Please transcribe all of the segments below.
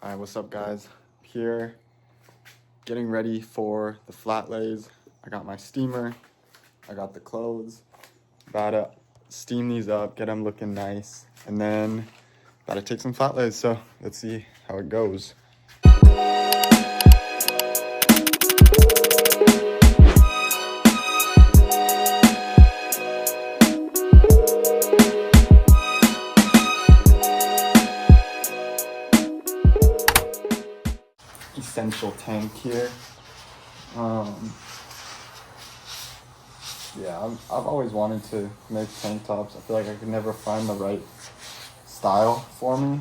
Alright, what's up guys? Here, getting ready for the flat lays. I got my steamer, I got the clothes, about to steam these up, get them looking nice, and then about to take some flat lays, so let's see how it goes. Essential tank here. Yeah, I've always wanted to make tank tops. I feel like I could never find the right style for me.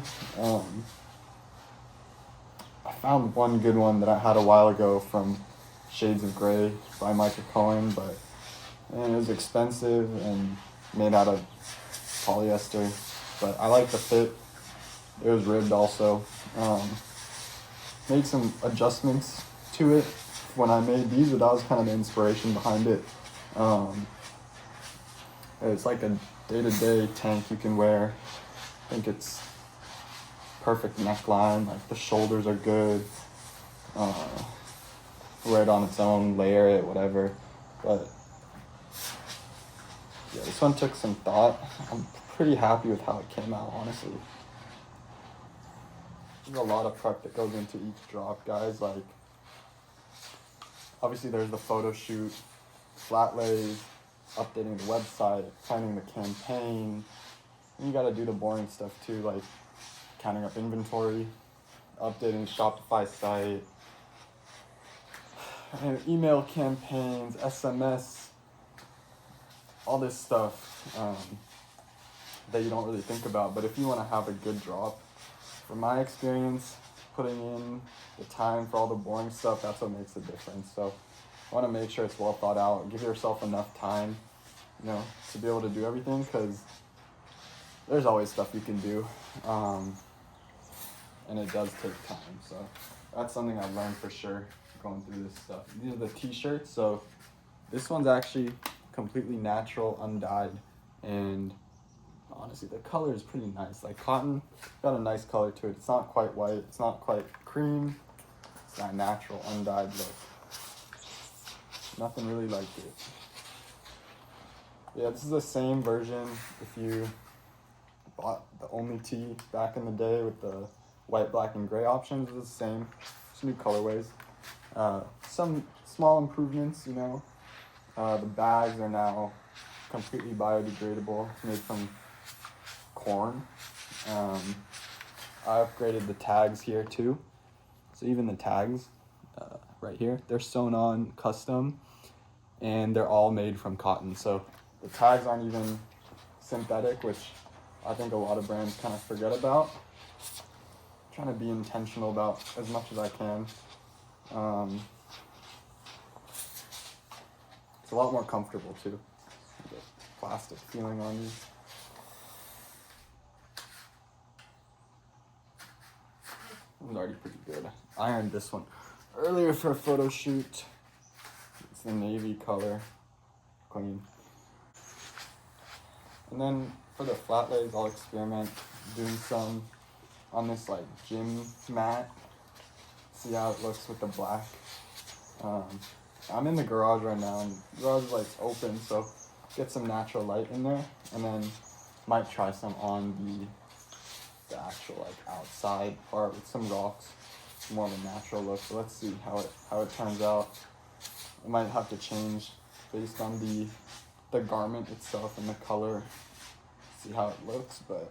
I found one good one that I had a while ago from Shades of Grey by Michael Cohen, but it was expensive and made out of polyester. But I like the fit. It was ribbed also. Made some adjustments to it when I made these, but that was kind of the inspiration behind it. It's like a day-to-day tank you can wear. I think it's perfect neckline, like the shoulders are good. Wear it on its own, layer it, whatever. But yeah, this one took some thought. I'm pretty happy with how it came out, honestly. There's a lot of prep that goes into each drop, guys. Like, obviously there's the photo shoot, flat lays, updating the website, planning the campaign. And you gotta do the boring stuff too, like counting up inventory, updating the Shopify site, and email campaigns, SMS, all this stuff that you don't really think about. But if you wanna have a good drop, from my experience, putting in the time for all the boring stuff, that's what makes a difference. So I want to make sure it's well thought out. Give yourself enough time, to be able to do everything, because there's always stuff you can do, and it does take time. So that's something I've learned for sure going through this stuff. These are the t-shirts. So this one's actually completely natural, undyed, and honestly, the color is pretty nice. Like cotton, got a nice color to it. It's not quite white. It's not quite cream. It's that natural, undyed look. Nothing really like it. Yeah, this is the same version if you bought the only tee back in the day with the white, black, and gray options. It's the same. Just new colorways. Some small improvements, The bags are now completely biodegradable. It's made from corn. I upgraded the tags here too. So even the tags right here, they're sewn on custom, and they're all made from cotton. So the tags aren't even synthetic, which I think a lot of brands kind of forget about. I'm trying to be intentional about as much as I can. It's a lot more comfortable too. The plastic feeling on you. It's already pretty good. I ironed this one earlier for a photo shoot. It's the navy color, clean. And then for the flat lays, I'll experiment doing some on this like gym mat. See how it looks with the black. I'm in the garage right now, and the garage is like open, so get some natural light in there, and then might try some on the actual like outside part with some rocks, more of a natural look. So let's see how it turns out. It might have to change based on the garment itself and the color. See how it looks, but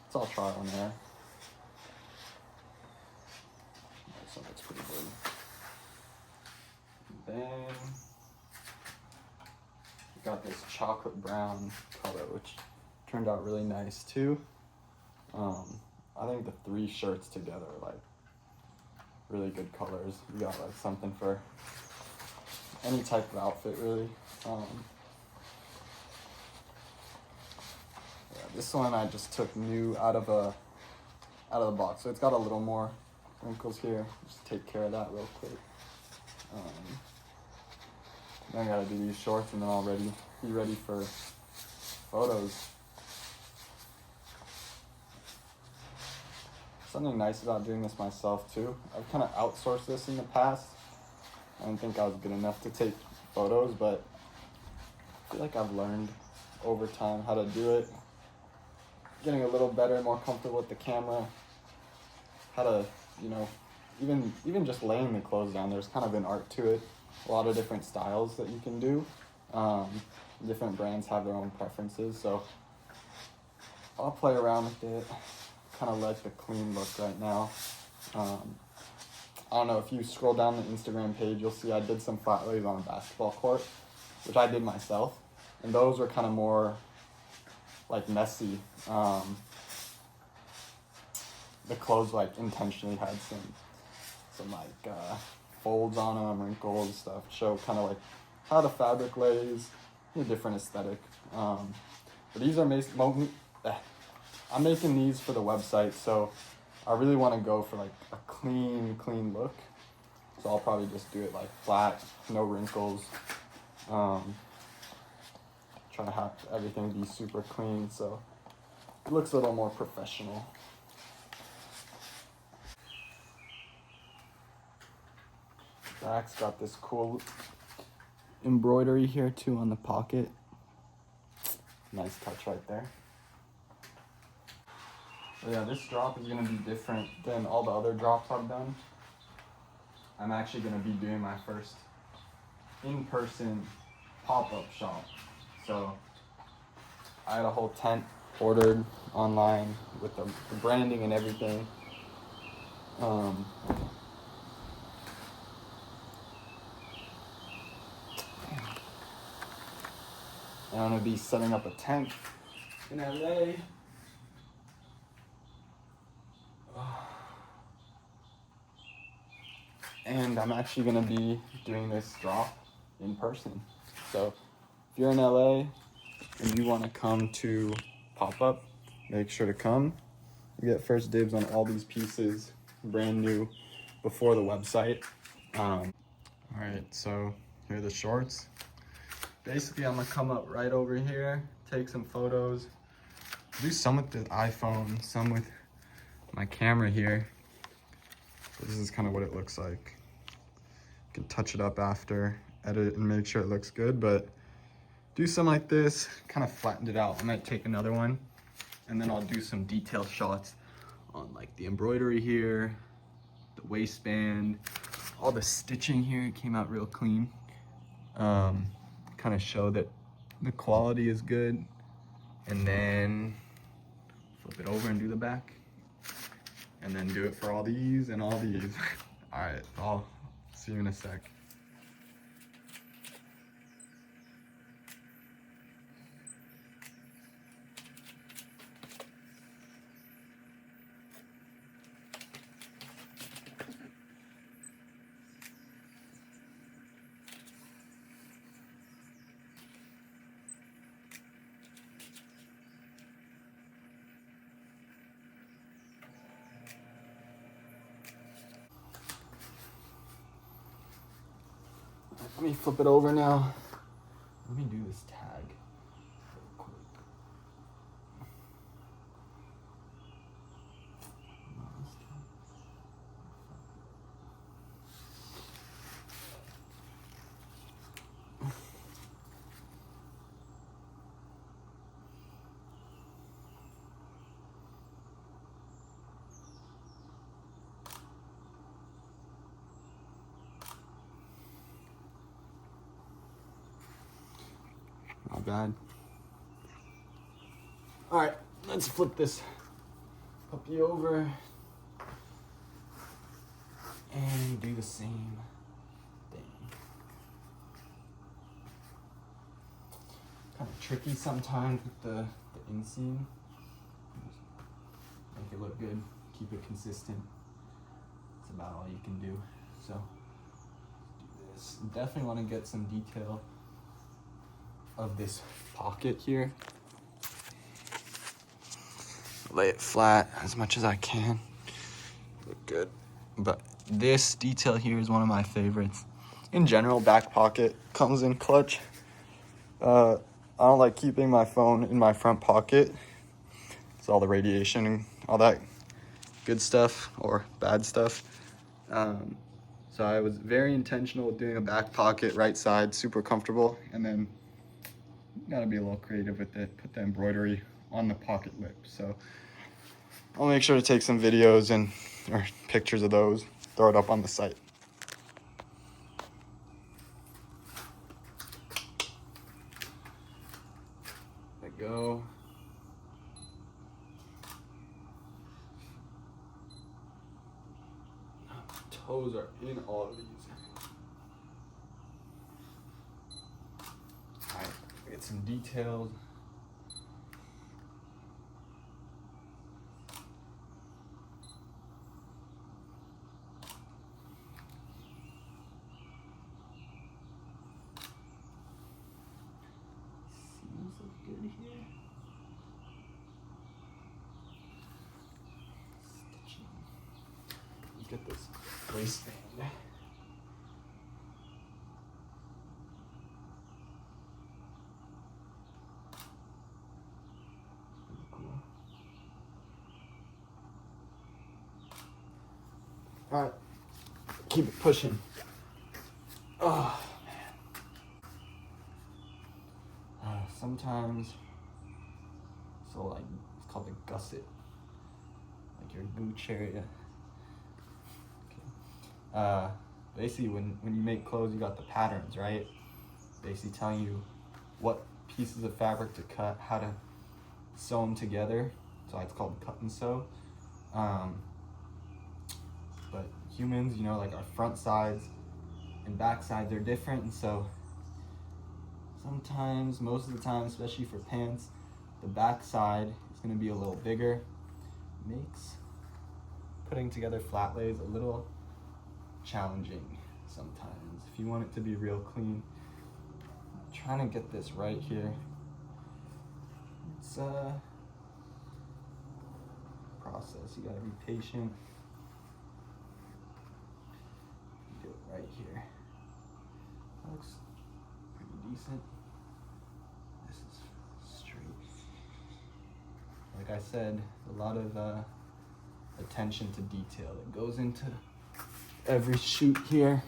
it's all trial and error. This one looks pretty good. And then we got this chocolate brown color, which turned out really nice too. I think the three shirts together are like really good colors. You got like something for any type of outfit really. Yeah, this one I just took new out of the box, so it's got a little more wrinkles here. Just take care of that real quick. Then I gotta do these shorts, and then I'll be ready for photos. something nice about doing this myself too. I've kind of outsourced this in the past. I didn't think I was good enough to take photos, but I feel like I've learned over time how to do it. Getting a little better, more comfortable with the camera. How to, you know, even just laying the clothes down, there's kind of an art to it. A lot of different styles that you can do. Different brands have their own preferences, so I'll play around with it. Kind of like the clean look right now. I don't know, if you scroll down the Instagram page, you'll see I did some flat lays on a basketball court, which I did myself, and those were kind of more like messy. The clothes like intentionally had some like folds on them, wrinkles, stuff. Show kind of like how the fabric lays, a different aesthetic. But these are I'm making these for the website, so I really want to go for like a clean look. So I'll probably just do it like flat, no wrinkles. Try to have everything be super clean, so it looks a little more professional. Back's got this cool embroidery here too on the pocket. Nice touch right there. But yeah, this drop is gonna be different than all the other drops I've done. I'm actually gonna be doing my first in-person pop-up shop. So I had a whole tent ordered online with the branding and everything. And I'm gonna be setting up a tent in LA. And I'm actually gonna be doing this drop in person. So if you're in LA and you wanna come to pop-up, make sure to come. You get first dibs on all these pieces, brand new, before the website. All right, so here are the shorts. Basically, I'm gonna come up right over here, take some photos, do some with the iPhone, some with my camera here. So this is kind of what it looks like. You can touch it up after, edit it and make sure it looks good, but do some like this, kind of flattened it out. I might take another one, and then I'll do some detail shots on like the embroidery here, the waistband, all the stitching here. It came out real clean. Kind of show that the quality is good, and then flip it over and do the back, and then do it for all these and all these. All right, I'll see you in a sec. Let me flip it over now. Let me do this tag real quick. Not bad. All right, let's flip this puppy over and do the same thing. Kind of tricky sometimes with the inseam. Make it look good, keep it consistent. That's about all you can do. So do this. Definitely want to get some detail of this pocket here. Lay it flat as much as I can. Look good. But this detail here is one of my favorites. In general, back pocket comes in clutch. I don't like keeping my phone in my front pocket. It's all the radiation and all that good stuff or bad stuff. So I was very intentional with doing a back pocket, right side, super comfortable, and then gotta be a little creative with it. Put the embroidery on the pocket lip. So I'll make sure to take some videos or pictures of those, throw it up on the site. There we go. Toes are in all of these. All right, get some details. Seems look good here. Stitching. Get this waistband. All right, keep it pushing. Oh, man. Sometimes, so like, it's called a gusset, like your gooch area. Okay. Basically, when you make clothes, you got the patterns, right? Basically telling you what pieces of fabric to cut, how to sew them together. So it's called cut and sew. But humans, you know, like our front sides and back sides are different, and so sometimes, most of the time, especially for pants, the back side is going to be a little bigger. Makes putting together flat lays a little challenging sometimes. If you want it to be real clean, I'm trying to get this right here. It's a process. You got to be patient. Do it right here. That looks pretty decent. This is straight. Like I said, a lot of attention to detail that goes into every shoot here.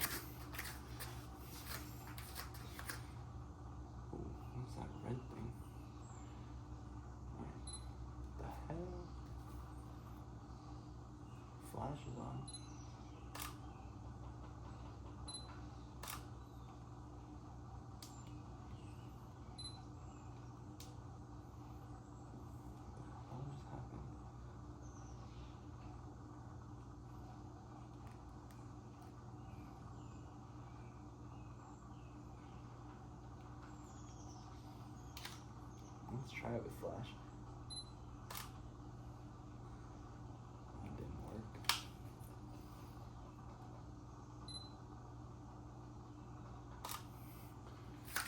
Ooh, what's that red thing? What the hell? Flash is on. Let's try it with flash. That didn't work.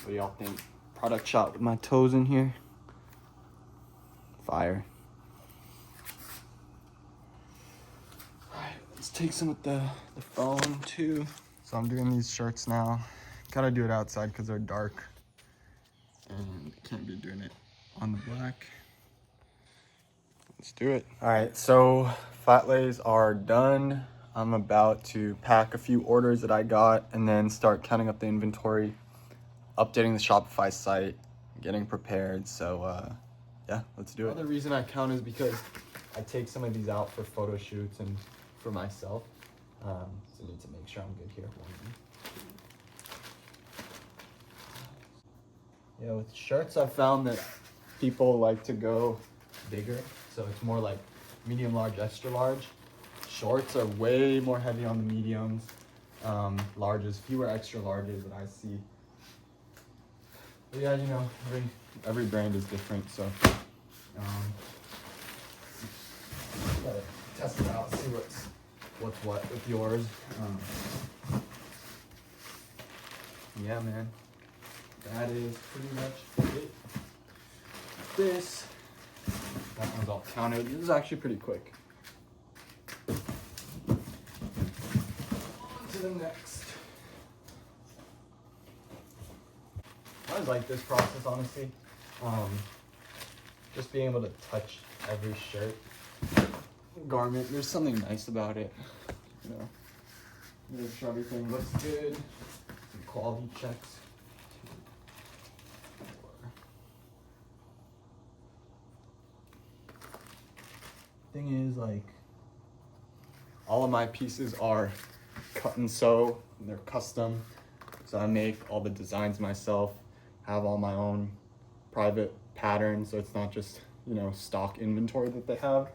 What do y'all think? Product shot with my toes in here. Fire. Alright, let's take some with the phone too. So I'm doing these shirts now. Gotta do it outside because they're dark. And can't be doing it on the black. Let's do it. All right, so flat lays are done. I'm about to pack a few orders that I got and then start counting up the inventory, updating the Shopify site, getting prepared. So yeah, let's do it. Another reason I count is because I take some of these out for photo shoots and for myself. So I need to make sure I'm good here. Yeah, with shirts, I've found that people like to go bigger. So it's more like medium, large, extra large. Shorts are way more heavy on the mediums. Larges, fewer extra larges that I see. But yeah, you know, every brand is different, so gotta test it out, see what's what with yours. Yeah, man. That is pretty much it. This, that one's all counted. This is actually pretty quick. On to the next. I always like this process, honestly. Just being able to touch every shirt. garment, there's something nice about it, you know. Make sure everything looks good. Some quality checks. Thing is, like, all of my pieces are cut and sew, and they're custom. So I make all the designs myself, have all my own private patterns, so it's not just, you know, stock inventory that they have.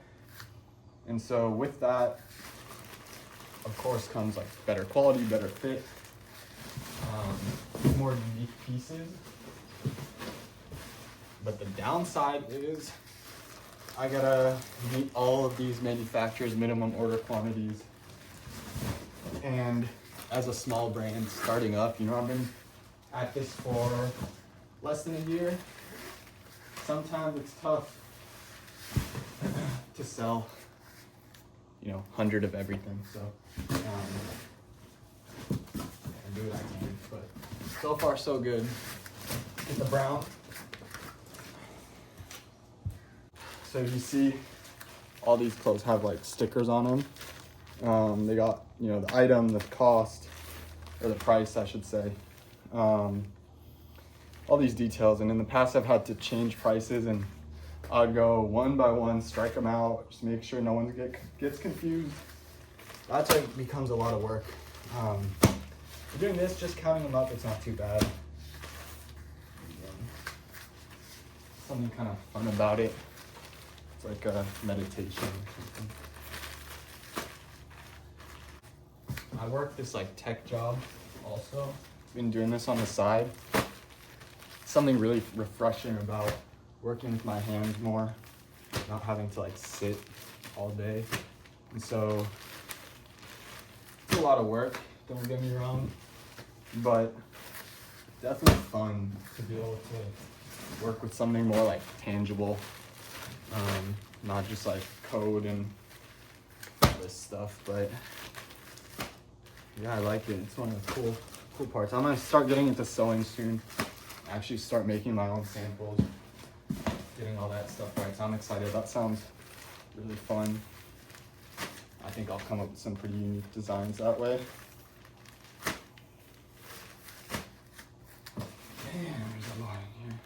And so with that, of course, comes like better quality, better fit, more unique pieces. But the downside is I gotta meet all of these manufacturers' minimum order quantities. And as a small brand starting up, you know, I've been at this for less than a year. Sometimes it's tough to sell, you know, 100 of everything. So I do what I can, but so far so good. Get the brown. So you see all these clothes have like stickers on them. They got, you know, the item, the cost, or the price, I should say. All these details. And in the past, I've had to change prices, and I'd go one by one, strike them out, just make sure no one gets confused. That's like becomes a lot of work. Doing this, just counting them up, it's not too bad. Something kind of fun about it. It's like a meditation or something. I work this like tech job also. Been doing this on the side. Something really refreshing about working with my hands more, not having to like sit all day. And so it's a lot of work, don't get me wrong, but definitely fun to be able to work with something more like tangible. Not just like code and this stuff, but yeah, I like it. It's one of the cool parts. I'm gonna start getting into sewing soon. Actually start making my own samples, getting all that stuff right. So I'm excited. That sounds really fun. I think I'll come up with some pretty unique designs that way. Man, there's a lot in here.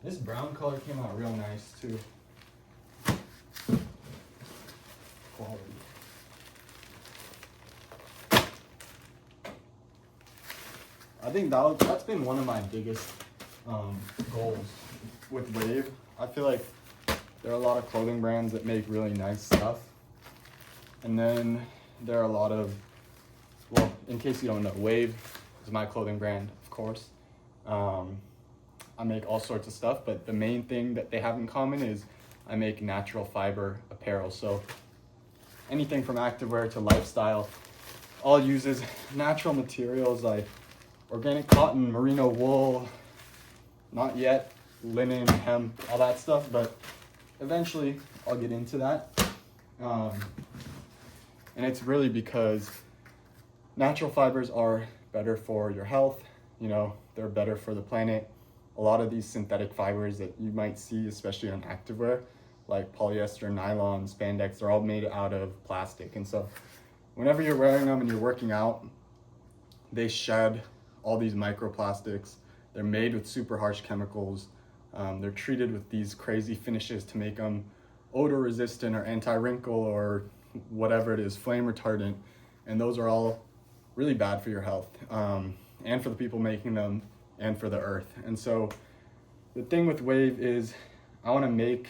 This brown color came out real nice too. Quality. I think that's been one of my biggest goals with Wave. I feel like there are a lot of clothing brands that make really nice stuff. And then there are a lot of, well, in case you don't know, Wave is my clothing brand, of course. I make all sorts of stuff, but the main thing that they have in common is I make natural fiber apparel. So anything from activewear to lifestyle all uses natural materials like organic cotton, merino wool, not yet linen, hemp, all that stuff, but eventually I'll get into that. And it's really because natural fibers are better for your health, you know, they're better for the planet. A lot of these synthetic fibers that you might see, especially on activewear, like polyester, nylon, spandex, they're all made out of plastic. And so whenever you're wearing them and you're working out, they shed all these microplastics. They're made with super harsh chemicals. They're treated with these crazy finishes to make them odor resistant or anti-wrinkle or whatever it is, flame retardant. And those are all really bad for your health, and for the people making them and for the earth. And so the thing with Wave is I want to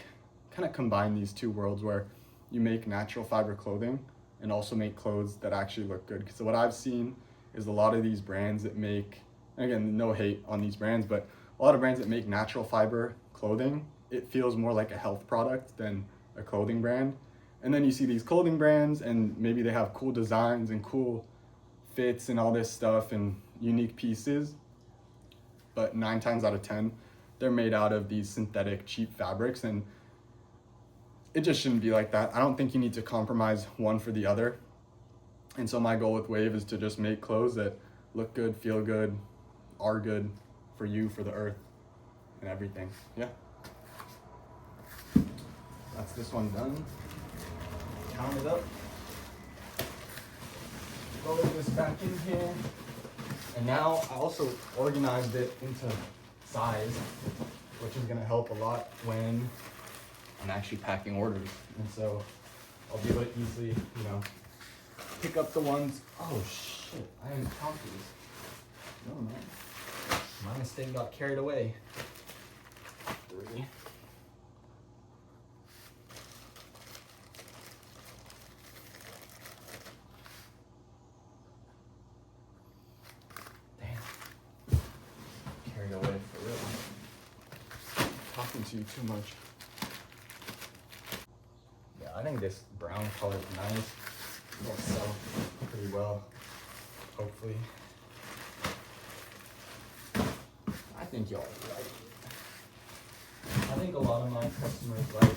kind of combine these two worlds where you make natural fiber clothing and also make clothes that actually look good. Because what I've seen is a lot of these brands that make, again, no hate on these brands, but a lot of brands that make natural fiber clothing, it feels more like a health product than a clothing brand. And then you see these clothing brands and maybe they have cool designs and cool fits and all this stuff and unique pieces, but 9 times out of 10, they're made out of these synthetic cheap fabrics, and it just shouldn't be like that. I don't think you need to compromise one for the other. And so my goal with Wave is to just make clothes that look good, feel good, are good for you, for the earth, and everything. Yeah. That's this one done. Count it up. Load this back in here. And now I also organized it into size, which is gonna help a lot when I'm actually packing orders. And so I'll be able to easily, you know, pick up the ones. Oh shit, I didn't count these. No, man. My mistake, got carried away. 3. Damn. Carried away for real. Talking to you too much. Yeah, I think this brown color is nice. It'll sell pretty well, hopefully. I think y'all like it. I think a lot of my customers like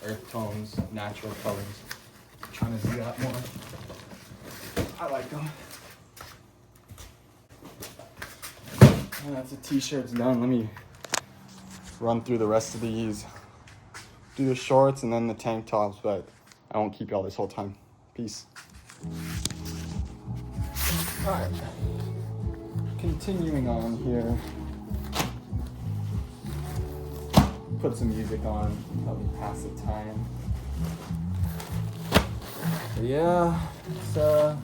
earth tones, natural colors. I'm trying to do that more. I like them. And that's the t-shirts done. Let me run through the rest of these. Do the shorts and then the tank tops, but I won't keep y'all this whole time. Peace. All right. Continuing on here. Put some music on, help me pass the time. But yeah, it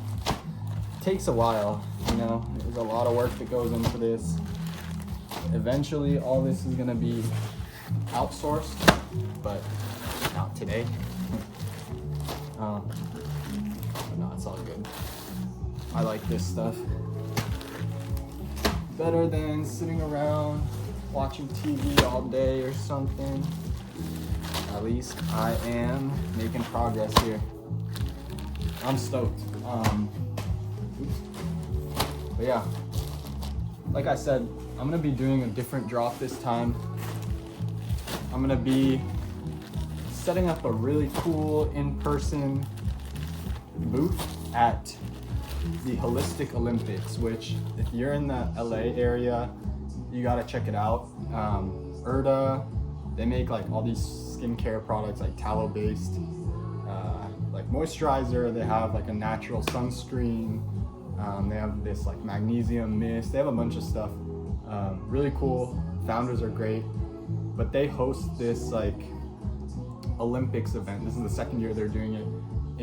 takes a while, you know. There's a lot of work that goes into this. Eventually, all this is gonna be outsourced, but not today. But no, it's all good. I like this stuff. Better than sitting around watching TV all day or something. At least I am making progress here. I'm stoked. But yeah, like I said, I'm gonna be doing a different drop this time. I'm gonna be setting up a really cool in-person booth at the Holistic Olympics, which if you're in the LA area, you gotta check it out. Urta, they make like all these skincare products, like tallow based, like moisturizer. They have like a natural sunscreen. They have this like magnesium mist. They have a bunch of stuff. Really cool. Founders are great, but they host this like Olympics event. This is the second year they're doing it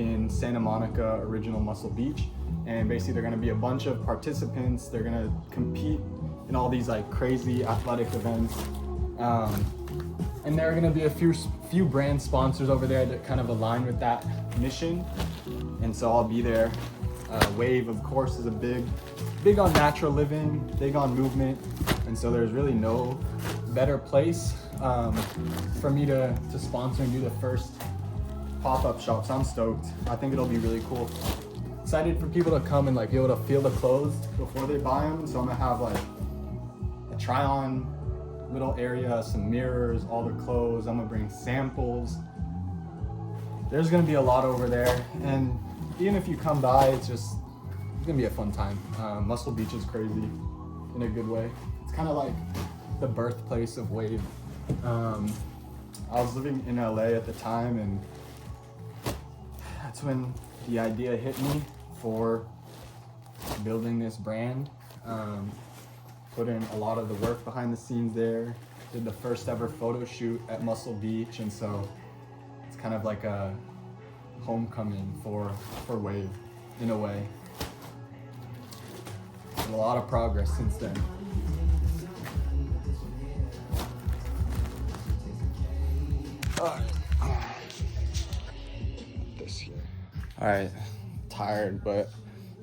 in Santa Monica, Original Muscle Beach. And basically they're gonna be a bunch of participants. They're gonna compete in all these like crazy athletic events. And there are gonna be a few brand sponsors over there that kind of align with that mission. And so I'll be there. Wave, of course, is a big on natural living, big on movement. And so there's really no better place for me to sponsor and do the first pop-up shop. So I'm stoked. I think it'll be really cool. Excited for people to come and like be able to feel the clothes before they buy them. So I'm gonna have like a try-on little area, some mirrors, all the clothes. I'm gonna bring samples. There's gonna be a lot over there, and even if you come by, it's gonna be a fun time. Muscle Beach is crazy in a good way. It's kind of like the birthplace of Wave. I was living in LA at the time, and that's when the idea hit me for building this brand. Put in a lot of the work behind the scenes there. Did the first ever photo shoot at Muscle Beach, and so it's kind of like a homecoming for Wave in a way. A lot of progress since then. This here. All right, tired, but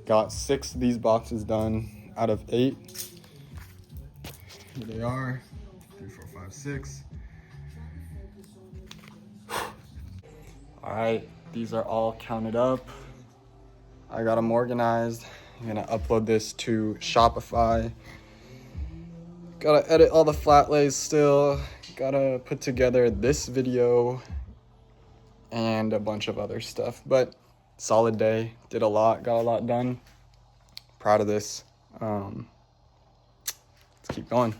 got 6 of these boxes done out of 8. Here they are, 3, 4, 5, 6. All right, these are all counted up. I got them organized. I'm gonna upload this to Shopify. Gotta edit all the flat lays still. Gotta put together this video and a bunch of other stuff. But solid day, did a lot, got a lot done. Proud of this. Let's keep going.